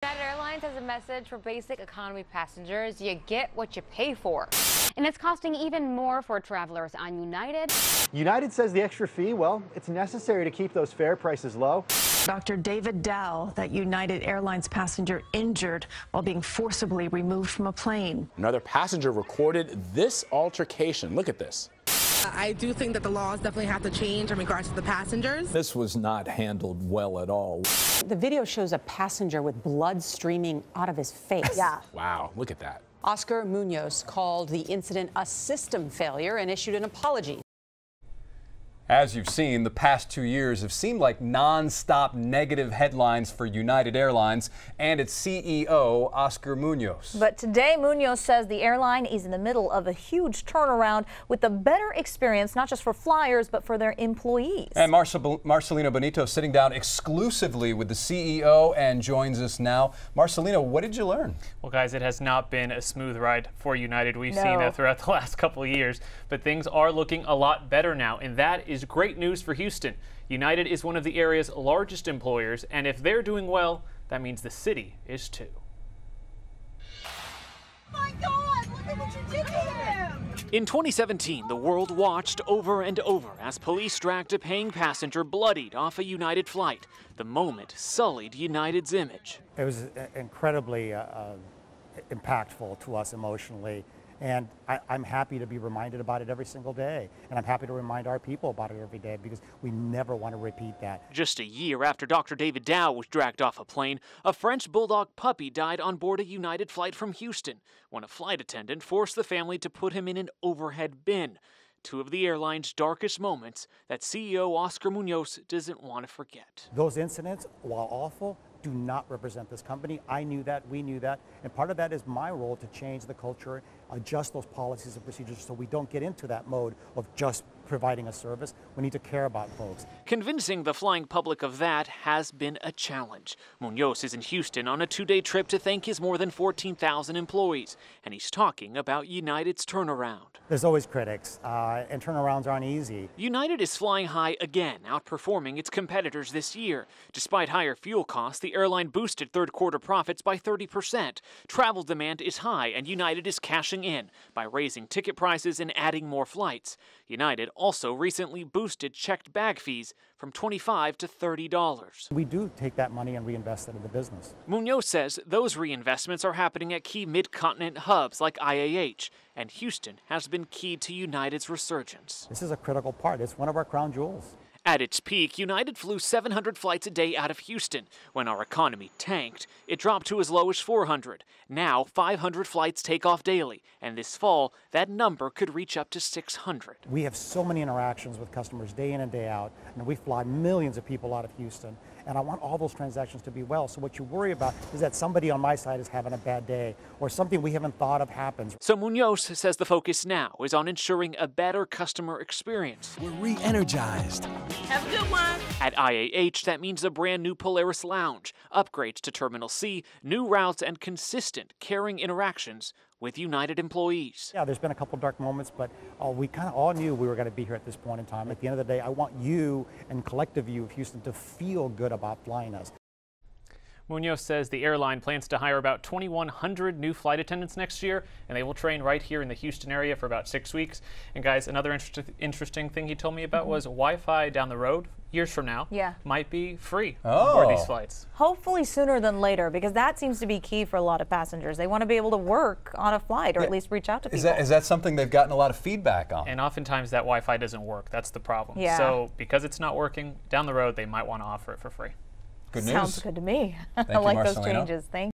United Airlines has a message for basic economy passengers. You get what you pay for. And it's costing even more for travelers on United. United says the extra fee, well, it's necessary to keep those fare prices low. Dr. David Dow, that United Airlines passenger injured while being forcibly removed from a plane. Another passenger recorded this altercation. Look at this. I do think that the laws definitely have to change in regards to the passengers. This was not handled well at all. The video shows a passenger with blood streaming out of his face. Yeah. Wow, look at that. Oscar Munoz called the incident a system failure and issued an apology. As you've seen, the past 2 years have seemed like non-stop negative headlines for United Airlines and its CEO, Oscar Munoz. But today, Munoz says the airline is in the middle of a huge turnaround with a better experience, not just for flyers, but for their employees. And Marcelino Benito sitting down exclusively with the CEO and joins us now. Marcelino, what did you learn? Well, guys, it has not been a smooth ride for United. We've seen that throughout the last couple of years, but things are looking a lot better now, and that is great news for Houston. United is one of the area's largest employers, and if they're doing well, that means the city is too. My God, look at what you did to him! In 2017, the world watched over and over as police dragged a paying passenger bloodied off a United flight. The moment sullied United's image. It was incredibly impactful to us emotionally. And I'm happy to be reminded about it every single day. And I'm happy to remind our people about it every day because we never want to repeat that. Just a year after Dr. David Dow was dragged off a plane, a French bulldog puppy died on board a United flight from Houston when a flight attendant forced the family to put him in an overhead bin. Two of the airline's darkest moments that CEO Oscar Munoz doesn't want to forget. Those incidents, while awful, do not represent this company. I knew that, we knew that, and part of that is my role to change the culture, adjust those policies and procedures so we don't get into that mode of just providing a service. We need to care about folks. Convincing the flying public of that has been a challenge. Munoz is in Houston on a two-day trip to thank his more than 14,000 employees, and he's talking about United's turnaround. There's always critics, and turnarounds aren't easy. United is flying high again, outperforming its competitors this year. Despite higher fuel costs, the airline boosted third-quarter profits by 30%. Travel demand is high, and United is cashing in by raising ticket prices and adding more flights. United also recently boosted checked bag fees from $25 to $30. We do take that money and reinvest it in the business. Munoz says those reinvestments are happening at key mid-continent hubs like IAH, and Houston has been key to United's resurgence. This is a critical part. It's one of our crown jewels. At its peak, United flew 700 flights a day out of Houston. When our economy tanked, it dropped to as low as 400. Now, 500 flights take off daily, and this fall, that number could reach up to 600. We have so many interactions with customers day in and day out, and we fly millions of people out of Houston, and I want all those transactions to be well. So what you worry about is that somebody on my side is having a bad day, or something we haven't thought of happens. So Munoz says the focus now is on ensuring a better customer experience. We're re-energized. Have a good one. At IAH, that means a brand new Polaris lounge, upgrades to Terminal C, new routes, and consistent, caring interactions with United employees. Yeah, there's been a couple dark moments, but we kind of all knew we were going to be here at this point in time. At the end of the day, I want you and collective view of Houston to feel good about flying us. Munoz says the airline plans to hire about 2,100 new flight attendants next year, and they will train right here in the Houston area for about 6 weeks. And guys, another interesting thing he told me about was Wi-Fi down the road, years from now, might be free on board these flights. Hopefully sooner than later, because that seems to be key for a lot of passengers. They want to be able to work on a flight, or at least reach out to people. Is that something they've gotten a lot of feedback on? And oftentimes that Wi-Fi doesn't work. That's the problem. Yeah. So because it's not working, down the road they might want to offer it for free. Good news. Sounds good to me. Thank I like you, those Marcelino. changes. Thank you.